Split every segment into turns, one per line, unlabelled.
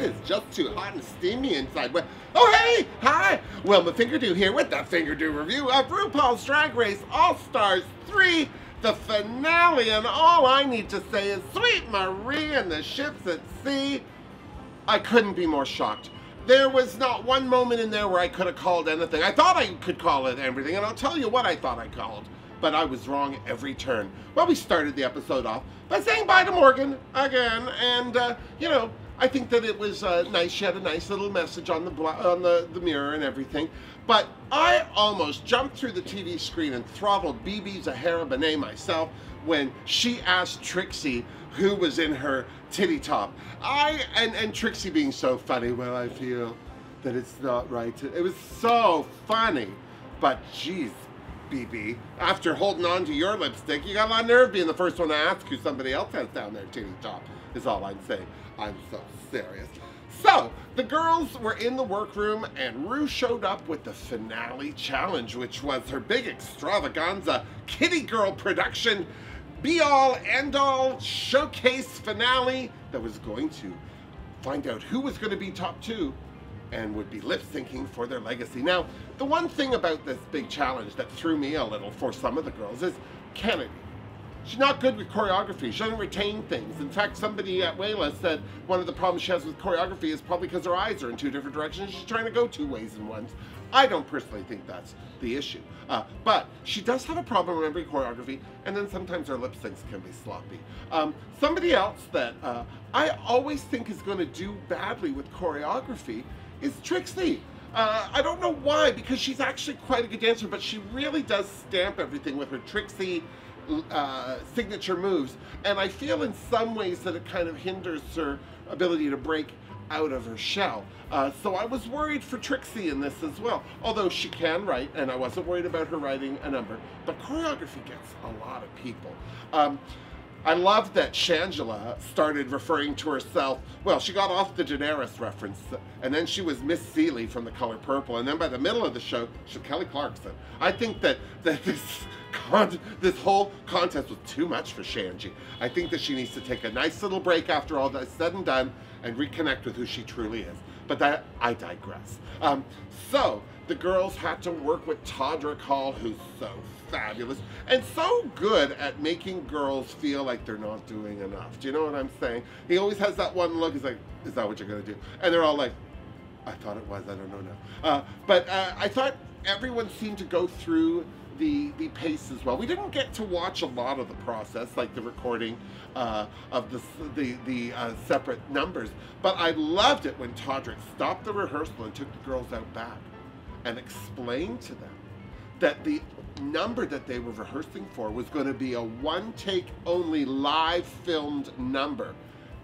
it is just too hot and steamy inside. But, oh hey, hi, Wilma Fingerdoo here with the Fingerdoo review of RuPaul's Drag Race All-Stars 3, the finale, and all I need to say is Sweet Marie and the ships at sea. I couldn't be more shocked. There was not one moment in there where I could have called anything. I thought I could call it everything, and I'll tell you what I thought I called. But I was wrong every turn. Well, we started the episode off by saying bye to Morgan again, and you know, I think that it was nice. She had a nice little message on the mirror and everything. But I almost jumped through the TV screen and throttled BB Zahara Benet myself when she asked Trixie who was in her titty top. And Trixie being so funny. Well, I feel that it's not right. It was so funny, but geez. BB, after holding on to your lipstick, you got a lot of nerve being the first one to ask who somebody else has down their titty top, is all I'm saying. I'm so serious. So, the girls were in the workroom and Ru showed up with the finale challenge, which was her big extravaganza kitty girl production, be-all, end-all showcase finale that was going to find out who was going to be top two and would be lip-syncing for their legacy. Now, the one thing about this big challenge that threw me a little for some of the girls is Kennedy. She's not good with choreography. She doesn't retain things. In fact, somebody at Wilma said one of the problems she has with choreography is probably because her eyes are in two different directions. She's trying to go two ways and ones. I don't personally think that's the issue. But she does have a problem remembering choreography, and then sometimes her lip syncs can be sloppy. Somebody else that I always think is going to do badly with choreography is Trixie. I don't know why, because she's actually quite a good dancer, but she really does stamp everything with her Trixie signature moves, and I feel in some ways that it kind of hinders her ability to break out of her shell. So I was worried for Trixie in this as well, although she can write, and I wasn't worried about her writing a number, but choreography gets a lot of people. I love that Shangela started referring to herself, well, she got off the Daenerys reference, and then she was Miss Seeley from The Color Purple, and then by the middle of the show, she's Kelly Clarkson. I think that this whole contest was too much for Shanji. I think that she needs to take a nice little break after all that's said and done and reconnect with who she truly is. But that, I digress. So, the girls had to work with Todrick Hall, who's so fabulous and so good at making girls feel like they're not doing enough. Do you know what I'm saying? He always has that one look. He's like, is that what you're going to do? And they're all like, I thought it was. I don't know now. But I thought everyone seemed to go through the pace as well. We didn't get to watch a lot of the process, like the recording of the separate numbers. But I loved it when Todrick stopped the rehearsal and took the girls out back and explained to them that the number that they were rehearsing for was going to be a one-take only live filmed number.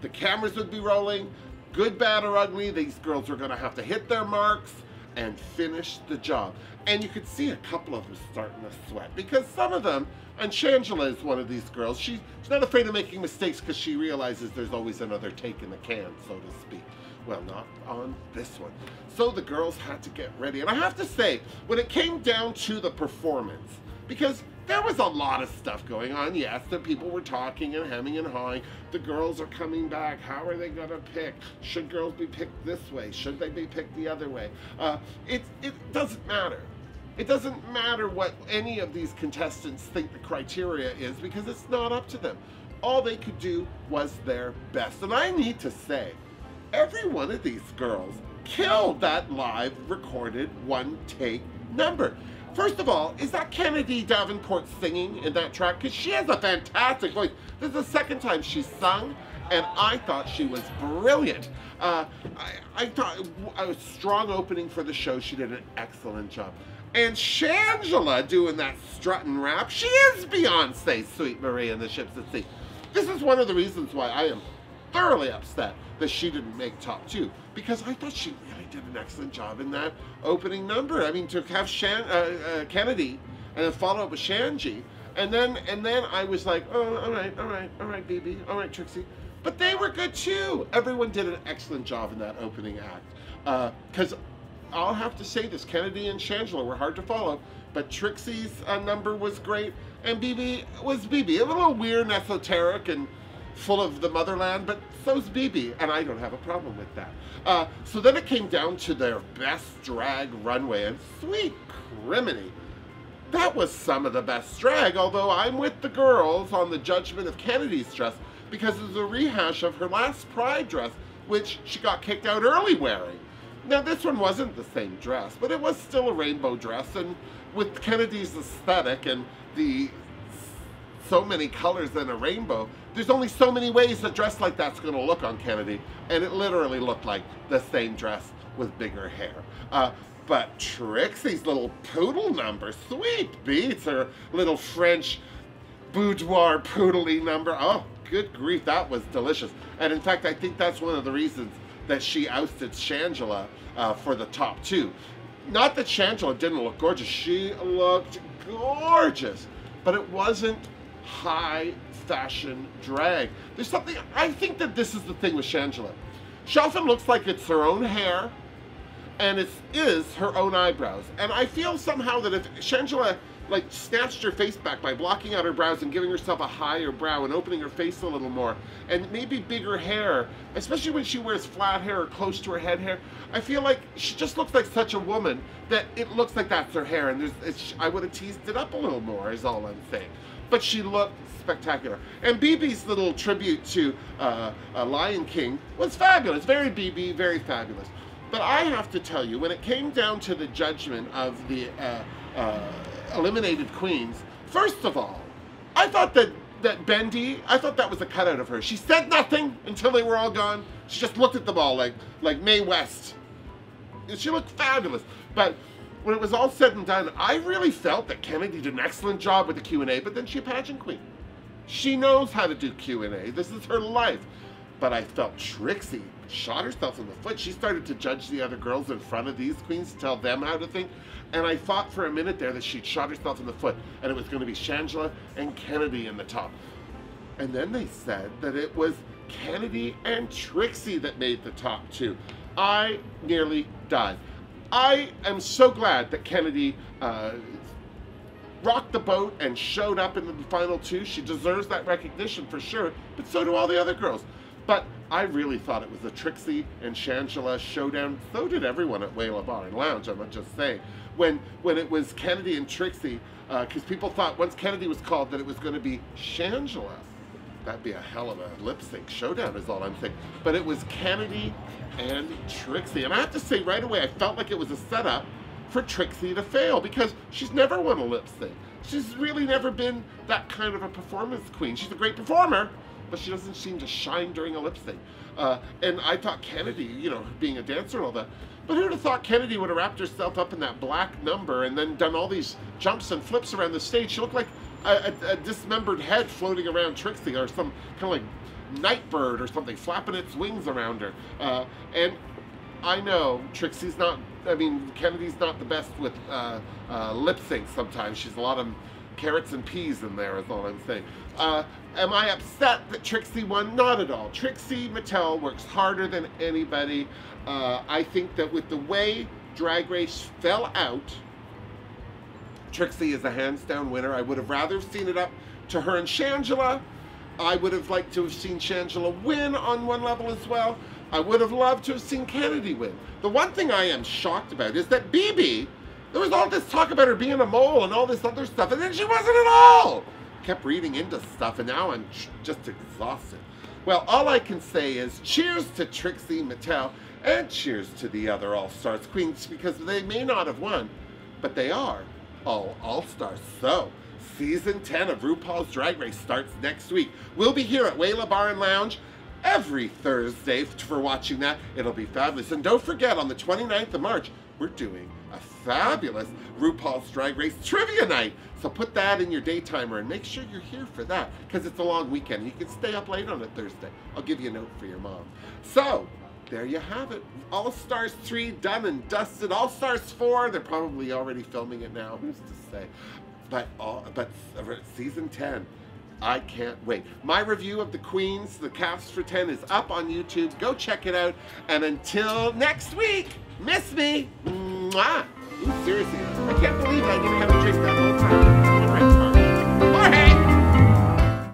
The cameras would be rolling, good, bad, or ugly. These girls were going to have to hit their marks and finish the job. And you could see a couple of them starting to sweat, because some of them, and Shangela is one of these girls, she's not afraid of making mistakes because she realizes there's always another take in the can, so to speak. Well, not on this one. So the girls had to get ready. And I have to say, when it came down to the performance, because there was a lot of stuff going on. Yes, the people were talking and hemming and hawing. The girls are coming back. How are they going to pick? Should girls be picked this way? Should they be picked the other way? It doesn't matter. It doesn't matter what any of these contestants think the criteria is, because it's not up to them. All they could do was their best. And I need to say, every one of these girls killed that live recorded one-take number. First of all, is that Kennedy Davenport singing in that track? Because she has a fantastic voice. This is the second time she's sung, and I thought she was brilliant. I thought a strong opening for the show. She did an excellent job. And Shangela doing that strutting rap. She is Beyonce, Sweet Marie and the Ships at Sea. This is one of the reasons why I am thoroughly upset that she didn't make top two, because I thought she really did an excellent job in that opening number. I mean, to have Kennedy and then follow up with Shanji, and then I was like, oh, all right, BB, all right, Trixie. But they were good too. Everyone did an excellent job in that opening act. Because I'll have to say this, Kennedy and Shangela were hard to follow, but Trixie's number was great, and BB was BB. A little weird and esoteric and full of the motherland, but so's BB, and I don't have a problem with that. So then it came down to their best drag runway, and sweet criminy, that was some of the best drag, although I'm with the girls on the judgment of Kennedy's dress, because it was a rehash of her last Pride dress, which she got kicked out early wearing. Now this one wasn't the same dress, but it was still a rainbow dress, and with Kennedy's aesthetic and the so many colors in a rainbow, there's only so many ways a dress like that's going to look on Kennedy, and it literally looked like the same dress with bigger hair. But Trixie's little poodle number, sweet beats, her little French boudoir poodle-y number, oh, good grief, that was delicious. And in fact, I think that's one of the reasons that she ousted Shangela for the top two. Not that Shangela didn't look gorgeous, she looked gorgeous, but it wasn't high fashion drag. There's something, I think that this is the thing with Shangela. She often looks like it's her own hair, and it is her own eyebrows. And I feel somehow that if Shangela like snatched her face back by blocking out her brows and giving herself a higher brow and opening her face a little more, and maybe bigger hair, especially when she wears flat hair or close to her head hair, I feel like she just looks like such a woman that it looks like that's her hair, and I would have teased it up a little more, is all I'm saying. But she looked spectacular. And BB's little tribute to Lion King was fabulous, very BB, very fabulous. But I have to tell you, when it came down to the judgment of the eliminated queens, first of all, I thought that Bendy, I thought that was a cutout of her. She said nothing until they were all gone. She just looked at them all like Mae West. She looked fabulous. But when it was all said and done, I really felt that Kennedy did an excellent job with the Q&A, but then she's a pageant queen. She knows how to do Q&A. This is her life. But I felt Trixie shot herself in the foot. She started to judge the other girls in front of these queens, to tell them how to think. And I thought for a minute there that she'd shot herself in the foot, and it was going to be Shangela and Kennedy in the top. And then they said that it was Kennedy and Trixie that made the top two. I nearly died. I am so glad that Kennedy rocked the boat and showed up in the final two. She deserves that recognition for sure, but so do all the other girls. But I really thought it was a Trixie and Shangela showdown. So did everyone at Wilma Bar and Lounge, I'm just saying. When it was Kennedy and Trixie, because people thought once Kennedy was called that it was going to be Shangela. That'd be a hell of a lip sync showdown is all I'm saying. But it was Kennedy and Trixie. And I have to say right away, I felt like it was a setup for Trixie to fail, because she's never won a lip sync. She's really never been that kind of a performance queen. She's a great performer, but she doesn't seem to shine during a lip sync. And I thought Kennedy, you know, being a dancer and all that, but who'd have thought Kennedy would have wrapped herself up in that black number and then done all these jumps and flips around the stage? She looked like a dismembered head floating around Trixie, or some kind of like night bird or something flapping its wings around her. And I know Trixie's not, I mean, Kennedy's not the best with lip syncs sometimes. She's a lot of carrots and peas in there is all I'm saying. Am I upset that Trixie won? Not at all. Trixie Mattel works harder than anybody. I think that with the way Drag Race fell out, Trixie is a hands down winner. I would have rather seen it up to her and Shangela. I would have liked to have seen Shangela win on one level as well. I would have loved to have seen Kennedy win. The one thing I am shocked about is that BB, there was all this talk about her being a mole and all this other stuff, and then she wasn't at all. Kept reading into stuff, and now I'm just exhausted. Well, all I can say is cheers to Trixie Mattel, and cheers to the other All-Stars queens, because they may not have won, but they are all All-Stars. So, Season 10 of RuPaul's Drag Race starts next week. We'll be here at Wilma Bar and Lounge every Thursday for watching that. It'll be fabulous. And don't forget, on the 29th of March, we're doing a fabulous RuPaul's Drag Race Trivia Night. So put that in your daytimer and make sure you're here for that, because it's a long weekend. You can stay up late on a Thursday. I'll give you a note for your mom. So, there you have it. All-Stars 3 done and dusted. All-Stars 4, they're probably already filming it now. Who's to say? But Season 10, I can't wait. My review of the Queens, the cast for 10, is up on YouTube. Go check it out. And until next week, miss me. Mwah. Ooh, seriously, I can't believe I didn't have a drink that whole time.